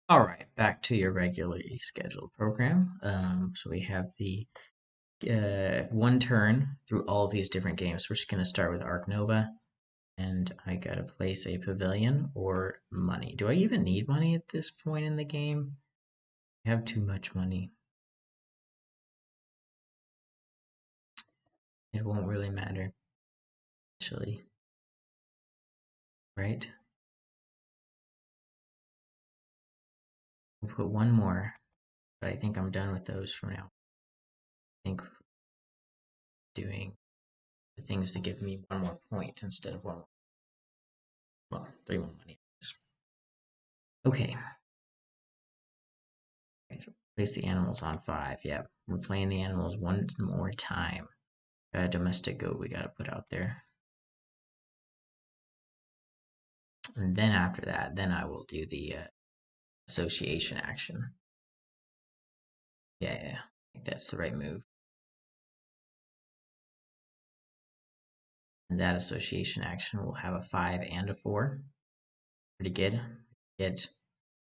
All right, back to your regularly scheduled program. So we have the one turn through all of these different games. We're just going to start with Arc Nova, and I gotta place a pavilion or money. Do I even need money at this point in the game? I have too much money. It won't really matter, actually, right? We'll put one more, but I think I'm done with those for now. I think doing the things that give me one more point instead of one, well, 3 more money. Okay. Place the animals on 5. Yep. We're playing the animals one more time. Got a domestic goat we gotta put out there. And then after that, then I will do the association action. Yeah, I think that's the right move. And that association action will have a 5 and a 4. Pretty good. Get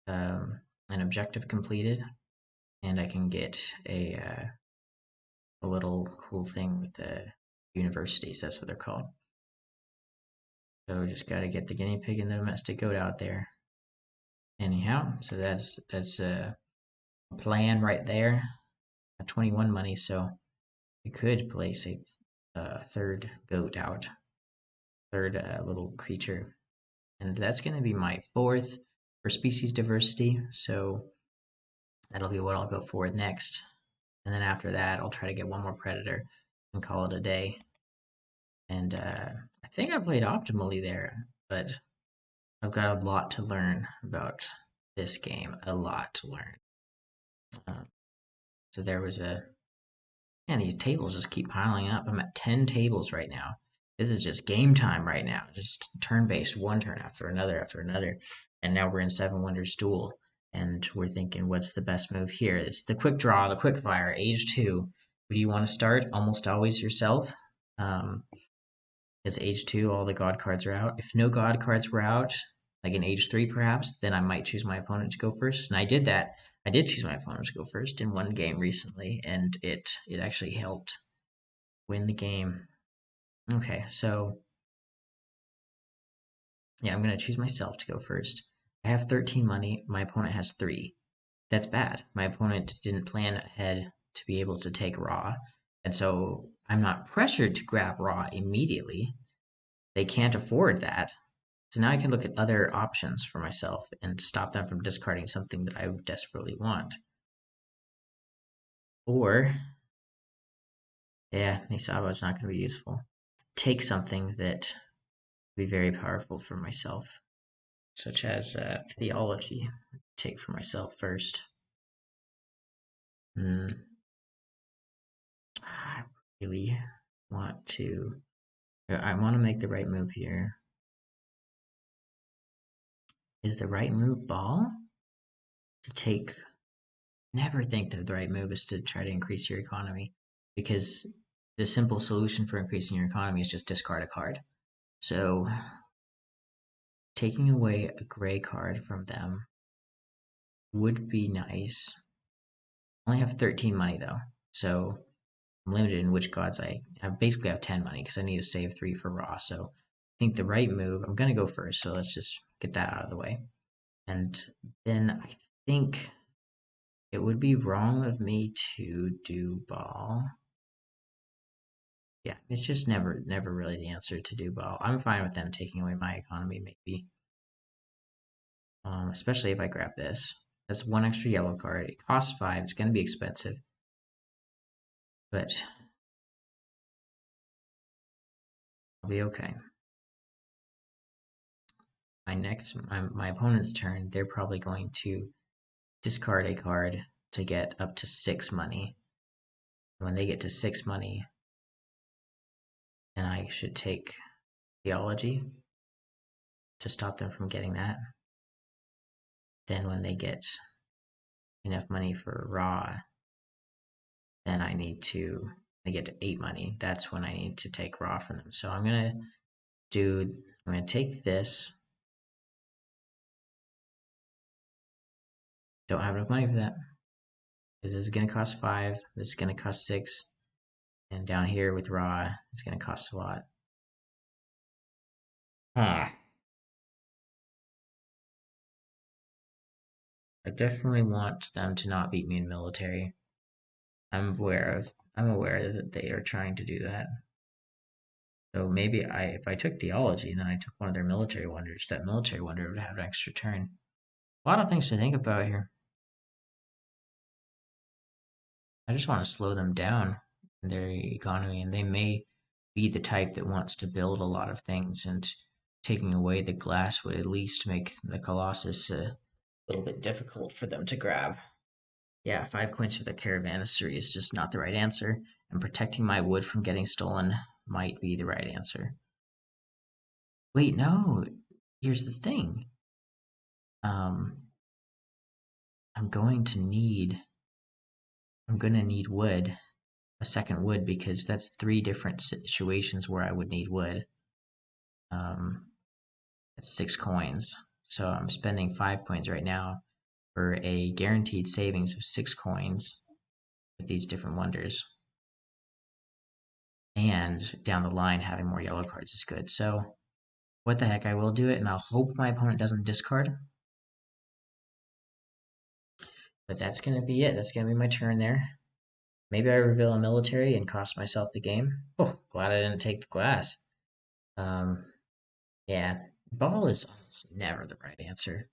an objective completed, and I can get a little cool thing with the universities. That's what they're called. So just got to get the guinea pig and the domestic goat out there. Anyhow, so that's a plan right there. 21 money, so we could place a third goat out, third little creature, and that's going to be my 4th for species diversity. So that'll be what I'll go for next, and then after that, I'll try to get one more predator and call it a day. And I think I played optimally there, but I've got a lot to learn about this game, a lot to learn. So there was and these tables just keep piling up. I'm at 10 tables right now. This is just game time right now. Just turn-based, one turn after another after another. And now we're in Seven Wonders Duel. And we're thinking, what's the best move here? It's the quick draw, the quick fire, age 2. Who do you want to start? Almost always yourself. Because age 2, all the god cards are out. If no god cards were out, like in age 3 perhaps, then I might choose my opponent to go first. And I did that. I did choose my opponent to go first in one game recently, and it actually helped win the game. Okay, so yeah, I'm gonna choose myself to go first. I have 13 money. My opponent has 3. That's bad. My opponent didn't plan ahead to be able to take raw, and so I'm not pressured to grab raw immediately. They can't afford that. So now I can look at other options for myself and stop them from discarding something that I desperately want. Or, yeah, Nisaba is not going to be useful. Take something that would be very powerful for myself, such as theology. Take for myself first. I really want to. I want to make the right move here. Is the right move ball? To take. Never think that the right move is to try to increase your economy, because the simple solution for increasing your economy is just discard a card. So taking away a gray card from them would be nice. I only have 13 money though, so I'm limited in which gods I basically have 10 money because I need to save 3 for raw. So I think the right move, I'm going to go first, so let's just get that out of the way. And then I think it would be wrong of me to do ball. Yeah, it's just never really the answer to do ball. I'm fine with them taking away my economy, maybe. Especially if I grab this. That's 1 extra yellow card. It costs 5. It's going to be expensive. But I'll be okay. My opponent's turn, they're probably going to discard a card to get up to 6 money. When they get to 6 money, then I should take theology to stop them from getting that. Then when they get enough money for raw, then they get to 8 money. That's when I need to take raw from them. So I'm gonna take this. Don't have enough money for that. This is going to cost 5. This is going to cost 6. And down here with raw, it's going to cost a lot. Huh. I definitely want them to not beat me in military. I'm aware that they are trying to do that. So maybe if I took theology and then I took one of their military wonders, that military wonder would have an extra turn. A lot of things to think about here. I just want to slow them down in their economy, and they may be the type that wants to build a lot of things, and taking away the glass would at least make the Colossus a little bit difficult for them to grab. Yeah, 5 coins for the caravanserai is just not the right answer, and protecting my wood from getting stolen might be the right answer. Wait, no. Here's the thing. Um, I'm going to need wood, a second wood, because that's 3 different situations where I would need wood. That's 6 coins. So I'm spending 5 coins right now for a guaranteed savings of 6 coins with these different wonders. And down the line, having more yellow cards is good. So what the heck, I will do it, and I'll hope my opponent doesn't discard. But that's going to be it. That's going to be my turn there. Maybe I reveal a military and cost myself the game. Oh, glad I didn't take the glass. Um, yeah, ball is almost never the right answer.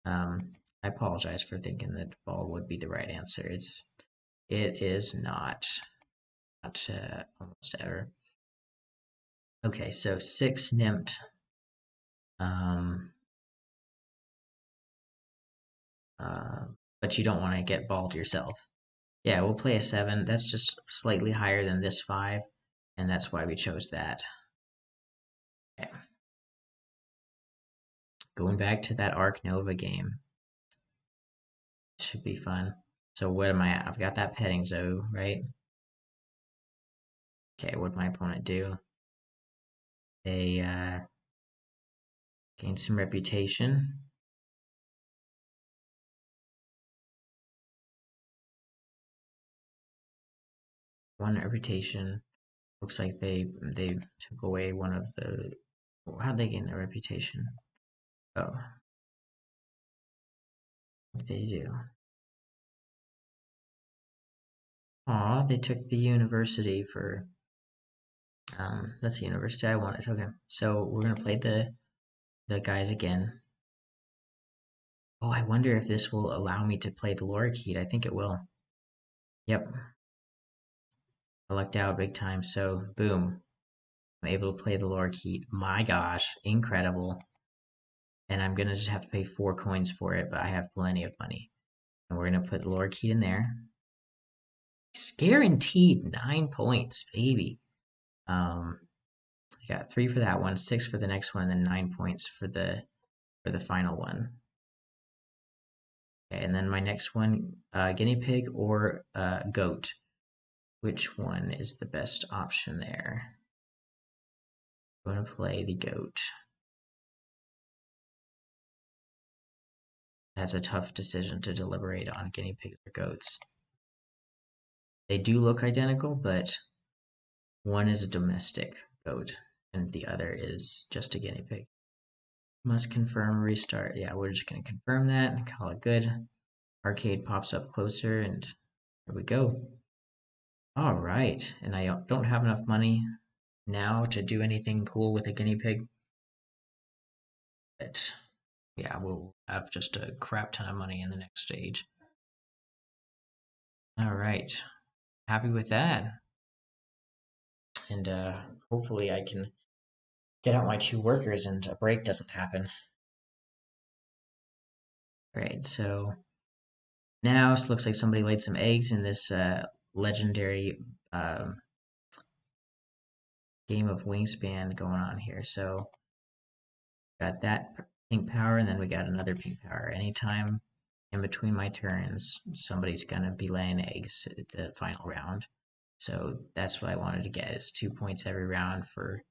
I apologize for thinking that ball would be the right answer. It is not almost ever. Okay, so 6 Nymph. Um, but you don't want to get balled yourself. Yeah, we'll play a 7. That's just slightly higher than this 5, and that's why we chose that. Okay. Going back to that Arc Nova game. Should be fun. So what am I at? I've got that petting zoo, right? Okay, what'd my opponent do? They gained some reputation. One reputation. Looks like they took away one of the. How'd they gain their reputation? Oh, what did they do? Aw, they took the university for. That's the university I wanted. Okay, so we're gonna play the guys again. Oh, I wonder if this will allow me to play the lorikeet. I think it will. Yep, I lucked out big time. So boom, I'm able to play the lorikeet. My gosh, incredible! And I'm gonna just have to pay 4 coins for it, but I have plenty of money. And we're gonna put the lorikeet in there. It's guaranteed 9 points, baby. I got 3 for that one, 6 for the next one, and then 9 points for the final one. Okay, and then my next one, guinea pig or goat. Which one is the best option there? I'm going to play the goat. That's a tough decision to deliberate on guinea pigs or goats. They do look identical, but one is a domestic goat and the other is just a guinea pig. Must confirm restart. Yeah, we're just going to confirm that and call it good. Arcade pops up closer and there we go. All right, and I don't have enough money now to do anything cool with a guinea pig. But yeah, we'll have just a crap ton of money in the next stage. All right, happy with that. And hopefully I can get out my 2 workers and a break doesn't happen. All right, so now it looks like somebody laid some eggs in this legendary game of Wingspan going on here. So got that pink power, and then we got another pink power. Anytime in between my turns, somebody's gonna be laying eggs at the final round. So that's what I wanted to get, is 2 points every round for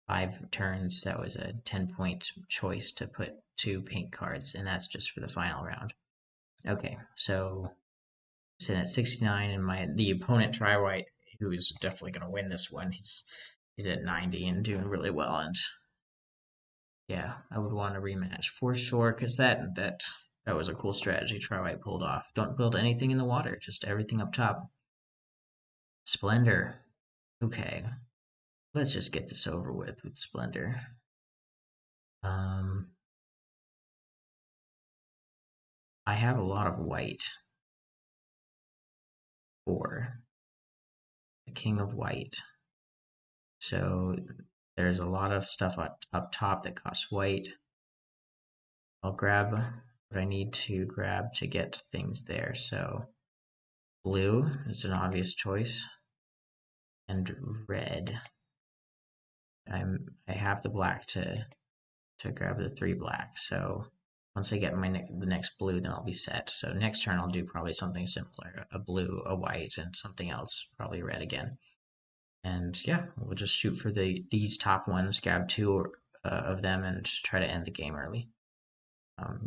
5 turns. That was a 10-point choice to put 2 pink cards, and that's just for the final round. Okay, so sitting at 69, and the opponent Try White, who is definitely going to win this one, he's at 90 and doing really well. And yeah, I would want a rematch for sure because that was a cool strategy Try White pulled off. Don't build anything in the water, just everything up top. Splendor. Okay, let's just get this over with Splendor. Um, I have a lot of white for the king of white. So there's a lot of stuff up top that costs white. I'll grab what I need to grab to get things there. So blue is an obvious choice, and red. I have the black to grab the 3 black. So once I get the next blue, then I'll be set. So next turn I'll do probably something simpler: a blue, a white, and something else, probably red again. And yeah, we'll just shoot for these top ones, grab 2 of them, and try to end the game early.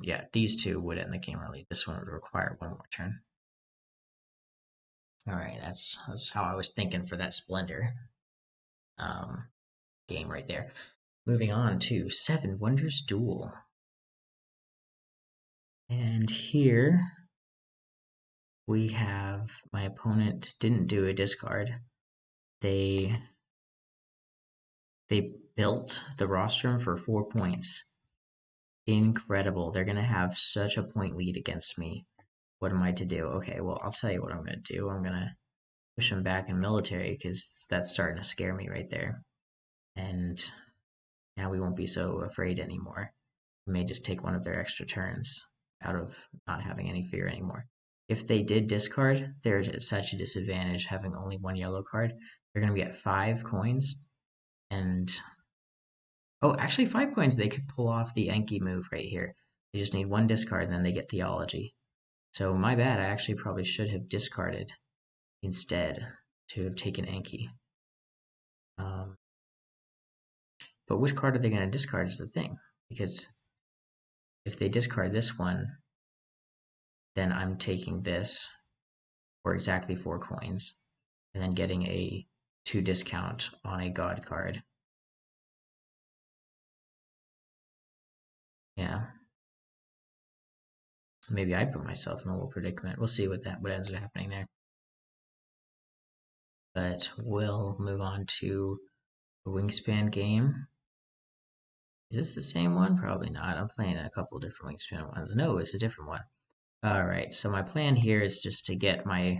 Yeah, these 2 would end the game early. This one would require 1 more turn. All right, that's how I was thinking for that Splendor game right there. Moving on to Seven Wonders Duel. And here we have my opponent didn't do a discard. They built the rostrum for 4 points. Incredible. They're going to have such a point lead against me. What am I to do? Okay, well, I'll tell you what I'm going to do. I'm going to push them back in military because that's starting to scare me right there. And now we won't be so afraid anymore. We may just take one of their extra turns out of not having any fear anymore. If they did discard, there's such a disadvantage having only 1 yellow card. They're going to be at 5 coins. And oh, actually 5 coins, they could pull off the Enki move right here. They just need 1 discard and then they get Theology. So my bad, I actually probably should have discarded instead to have taken Enki. But which card are they going to discard is the thing. Because if they discard this one, then I'm taking this for exactly 4 coins and then getting a 2 discount on a God card. Yeah. Maybe I put myself in a little predicament. We'll see what ends up happening there. But we'll move on to the Wingspan game. Is this the same one? Probably not. I'm playing a couple different Wingspan ones. No, it's a different one. All right. So my plan here is just to get my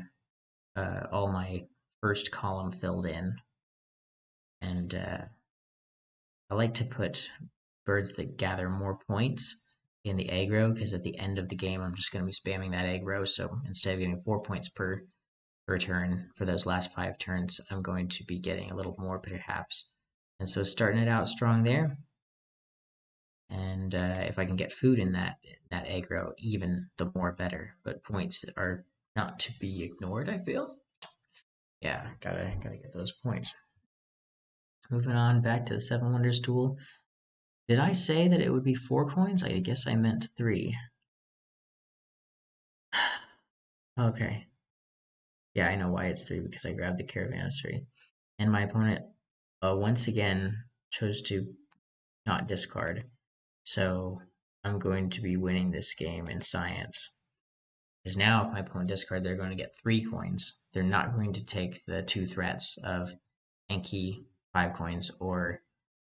all my first column filled in, and I like to put birds that gather more points in the aggro because at the end of the game I'm just going to be spamming that aggro. So instead of getting 4 points per turn for those last 5 turns, I'm going to be getting a little more perhaps. And so starting it out strong there. And if I can get food in that aggro, even the more better. But points are not to be ignored, I feel. Yeah, gotta get those points. Moving on back to the Seven Wonders Duel. Did I say that it would be 4 coins? I guess I meant 3. Okay. Yeah, I know why it's 3 because I grabbed the Caravanserai. And my opponent once again chose to not discard. So I'm going to be winning this game in science. Because now if my opponent discard, they're going to get 3 coins. They're not going to take the 2 threats of Enki 5 coins or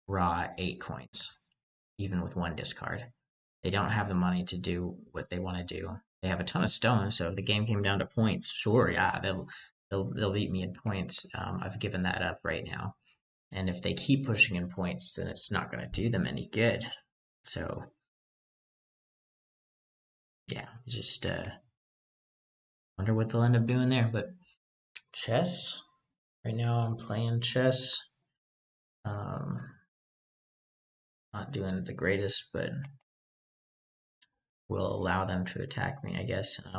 Ra 8 coins, even with 1 discard. They don't have the money to do what they want to do. They have a ton of stones, so if the game came down to points, sure, yeah, they'll beat me in points. I've given that up right now, and if they keep pushing in points, then it's not going to do them any good. So yeah, just wonder what they'll end up doing there. But chess, right now I'm playing chess. Not doing the greatest, but will allow them to attack me, I guess. And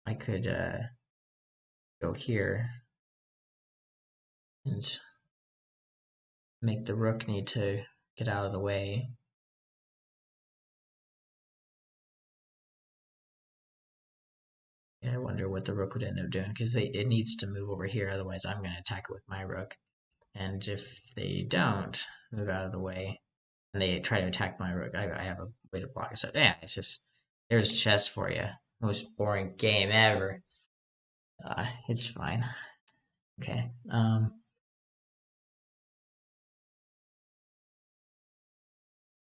I could go here and make the rook need to get out of the way. I wonder what the rook would end up doing, because it needs to move over here, otherwise I'm going to attack it with my rook. And if they don't move out of the way, and they try to attack my rook, I have a way to block it. So yeah, it's just, there's chess for you. Most boring game ever. It's fine. Okay.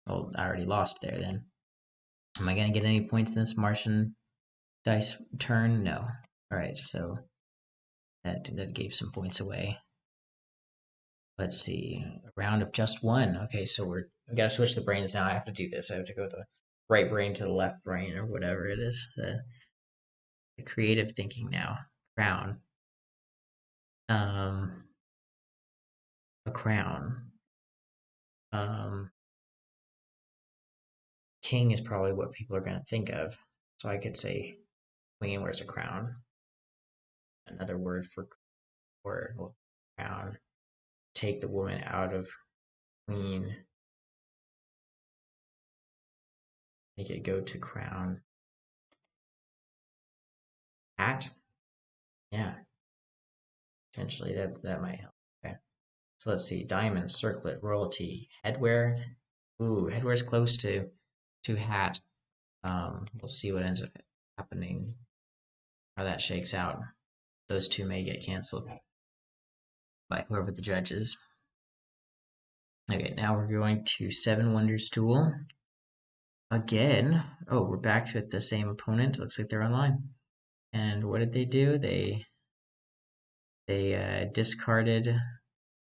Well, I already lost there then. Am I going to get any points in this Martian dice turn? No. Alright, so that gave some points away. Let's see. A round of just one. Okay, so we got to switch the brains now. I have to do this. I have to go the right brain to the left brain or whatever it is. The creative thinking now. Crown. A crown. Um, king is probably what people are going to think of. So I could say queen wears a crown. Another word for crown. Take the woman out of queen. Make it go to crown. Hat. Yeah. Potentially that might help. Okay. So let's see. Diamond, circlet, royalty, headwear. Ooh, headwear's close to hat. We'll see what ends up happening, how that shakes out. Those two may get canceled by whoever the judge is. Okay, now we're going to Seven Wonders Duel. Again. Oh, we're back with the same opponent. Looks like they're online. And what did they do? They discarded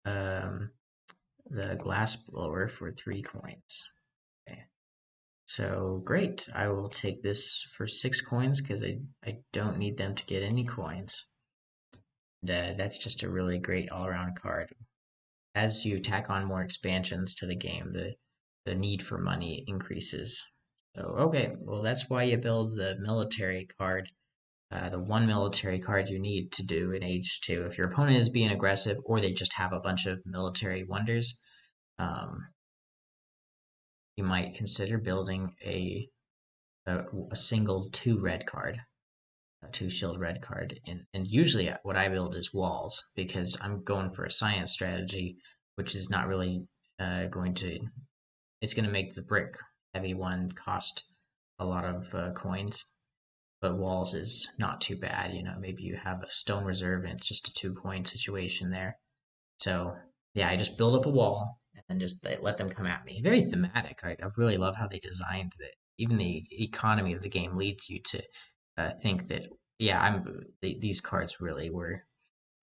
the glass blower for 3 coins. Okay. So great. I will take this for 6 coins because I don't need them to get any coins. And that's just a really great all-around card. As you tack on more expansions to the game, the need for money increases. So okay, well that's why you build the military card. The one military card you need to do in Age 2. If your opponent is being aggressive or they just have a bunch of military wonders, you might consider building a single 2 red card, a 2 shield red card. And usually what I build is walls because I'm going for a science strategy, which is not really it's going to make the brick heavy one cost a lot of coins. But walls is not too bad. Maybe you have a stone reserve and it's just a 2 coin situation there. So yeah, I just build up a wall and then just let them come at me. Very thematic. I really love how they designed it. Even the economy of the game leads you to think that yeah, these cards really were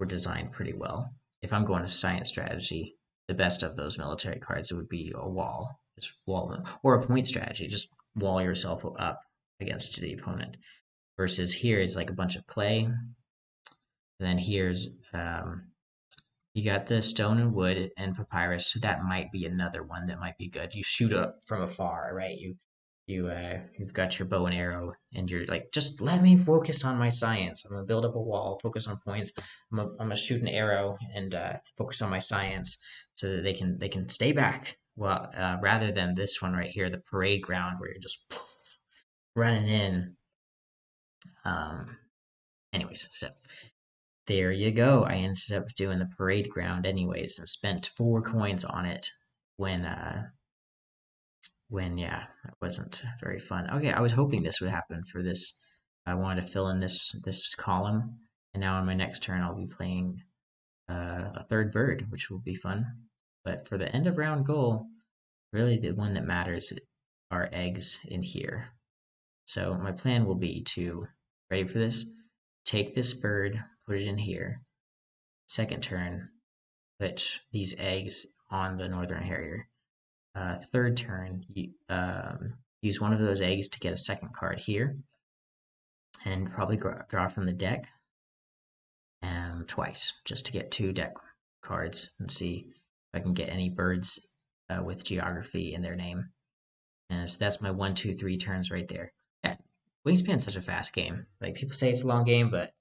designed pretty well. If I'm going to science strategy, the best of those military cards, it would be a wall, just wall them, or a point strategy, just wall yourself up against the opponent. Versus here is like a bunch of clay. And then here's you got the stone and wood and papyrus, so that might be another one that might be good. You shoot up from afar, right? You've got your bow and arrow, and you're like, just let me focus on my science. I'm gonna build up a wall, focus on points. I'm gonna shoot an arrow and focus on my science, so that they can stay back. Well, rather than this one right here, the parade ground, where you're just running in. Anyways, so there you go. I ended up doing the parade ground anyways and spent 4 coins on it when yeah, that wasn't very fun. Okay, I was hoping this would happen for this. I wanted to fill in this column, and now on my next turn I'll be playing a third bird, which will be fun. But for the end of round goal, really the one that matters are eggs in here. So my plan will be to, ready for this? Take this bird, put it in here. Second turn, put these eggs on the northern harrier. Third turn, use one of those eggs to get a second card here, and probably draw from the deck twice, just to get 2 deck cards and see if I can get any birds with geography in their name. And so that's my 1, 2, 3 turns right there. Yeah, Wingspan's such a fast game. Like people say it's a long game, but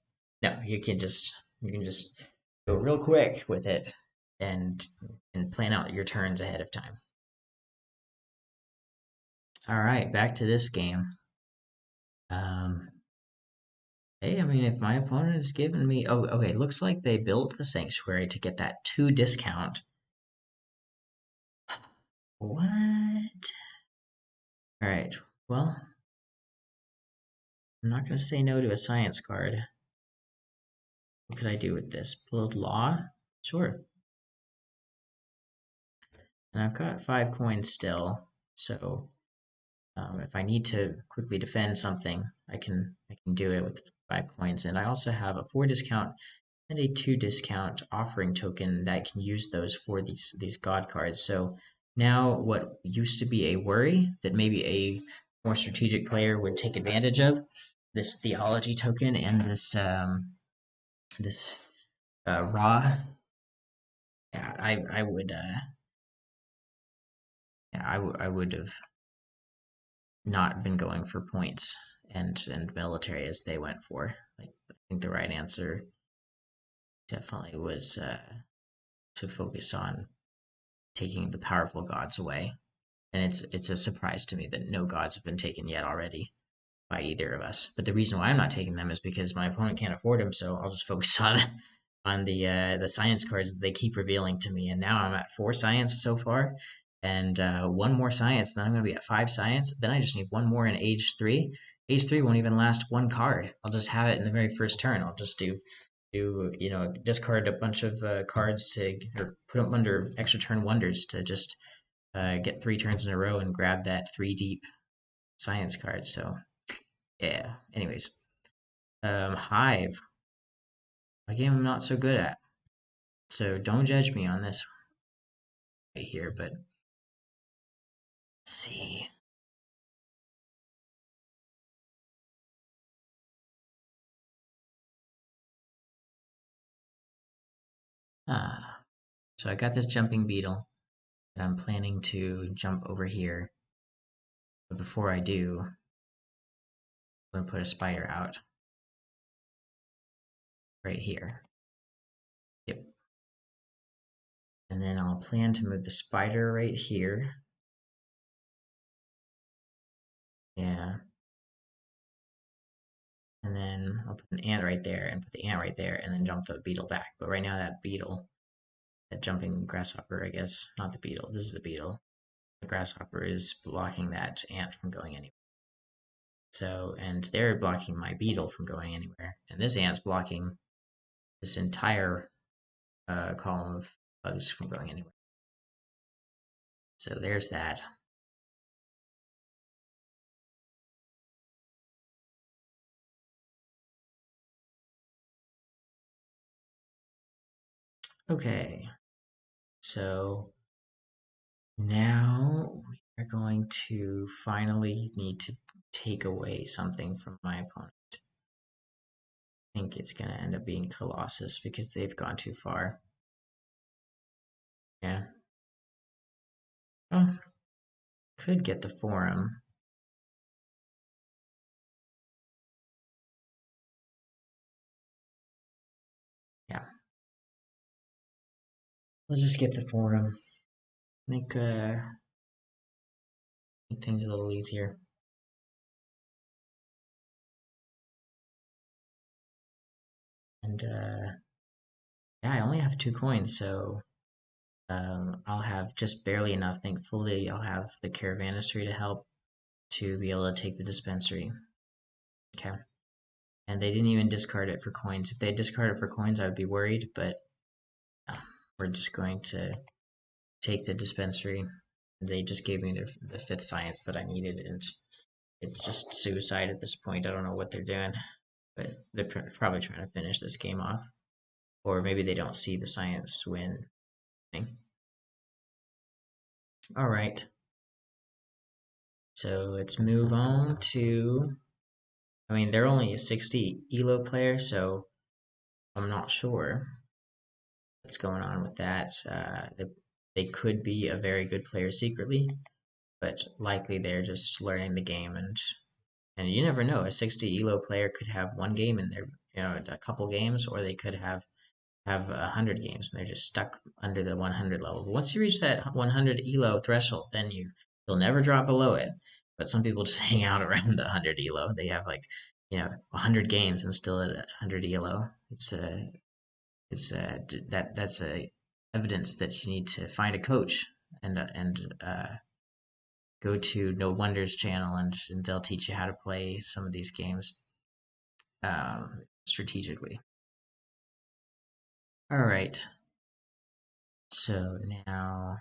no, you can just go real quick with it and plan out your turns ahead of time. All right, back to this game. Hey, I mean, if my opponent is giving me... Oh, okay, looks like they built the Sanctuary to get that 2 discount. What? Alright, well, I'm not going to say no to a science card. What could I do with this? Build law? Sure. And I've got 5 coins still, so if I need to quickly defend something, I can do it with 5 coins. And I also have a 4 discount and a 2 discount offering token that can use those for these god cards. So now what used to be a worry that maybe a more strategic player would take advantage of, this theology token and this raw. Yeah, I would yeah, I would have not been going for points and military as they went for. Like, I think the right answer definitely was to focus on taking the powerful gods away. And it's a surprise to me that no gods have been taken yet already by either of us. But the reason why I'm not taking them is because my opponent can't afford them, so I'll just focus on the science cards that they keep revealing to me. And now I'm at 4 science so far, and 1 more science. Then I'm going to be at 5 science. Then I just need 1 more in age 3. Age 3 won't even last 1 card. I'll just have it in the very first turn. I'll just discard a bunch of cards to or put them under extra turn wonders to just get 3 turns in a row and grab that 3 deep science card. So yeah. Anyways, Hive, a game I'm not so good at. So don't judge me on this right here, but let's see. So I got this jumping beetle that I'm planning to jump over here. But before I do, I'm going to put a spider out right here. Yep. And then I'll plan to move the spider right here. Yeah. And then I'll put an ant right there and put the ant right there and then jump the beetle back. But right now that beetle, that jumping grasshopper, I guess, not the beetle, this is the beetle. The grasshopper is blocking that ant from going anywhere. So, and they're blocking my beetle from going anywhere. And this ant's blocking this entire column of bugs from going anywhere. So there's that. Okay, so now we are going to finally need to take away something from my opponent. I think it's going to end up being Colossus because they've gone too far. Yeah. Oh, could get the Forum. Yeah. Let's just get the Forum. Make things a little easier. And yeah, I only have 2 coins, so I'll have just barely enough. Thankfully, I'll have the Caravanistry to help to be able to take the Dispensary. Okay. And they didn't even discard it for coins. If they discarded it for coins, I would be worried, but we're just going to take the Dispensary. They just gave me the 5th science that I needed, and it's just suicide at this point. I don't know what they're doing, but they're probably trying to finish this game off. Or maybe they don't see the science win thing. All right. So let's move on to. I mean, they're only a 60 elo player, so I'm not sure what's going on with that. They could be a very good player secretly, but likely they're just learning the game, and you never know. A 60 elo player could have 1 game in their, a couple games, or they could have 100 games and they're just stuck under the 100 level. But once you reach that 100 elo threshold, then you'll never drop below it. But some people just hang out around the 100 elo. They have like 100 games and still at 100 ELO. It's that's a evidence that you need to find a coach and go to No Wonders channel and they'll teach you how to play some of these games strategically. All right. So now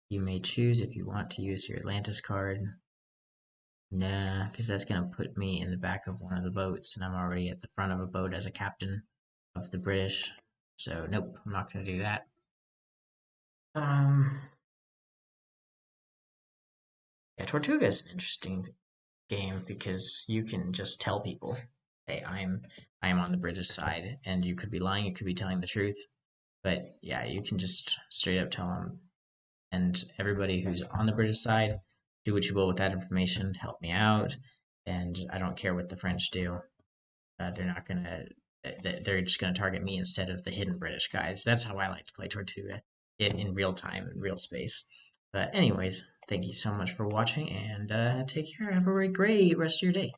you may choose if you want to use your Atlantis card. Nah, because that's going to put me in the back of one of the boats, and I'm already at the front of a boat as a captain of the British. So nope, I'm not going to do that. Um, yeah, Tortuga is an interesting game because you can just tell people, "Hey, I am on the British side," and you could be lying, you could be telling the truth, but yeah, you can just straight up tell them, and everybody who's on the British side, do what you will with that information, help me out, and I don't care what the French do. They're not gonna. They're just gonna target me instead of the hidden British guys. That's how I like to play Tortuga in real time, in real space. But anyways, thank you so much for watching, and take care. Have a great rest of your day.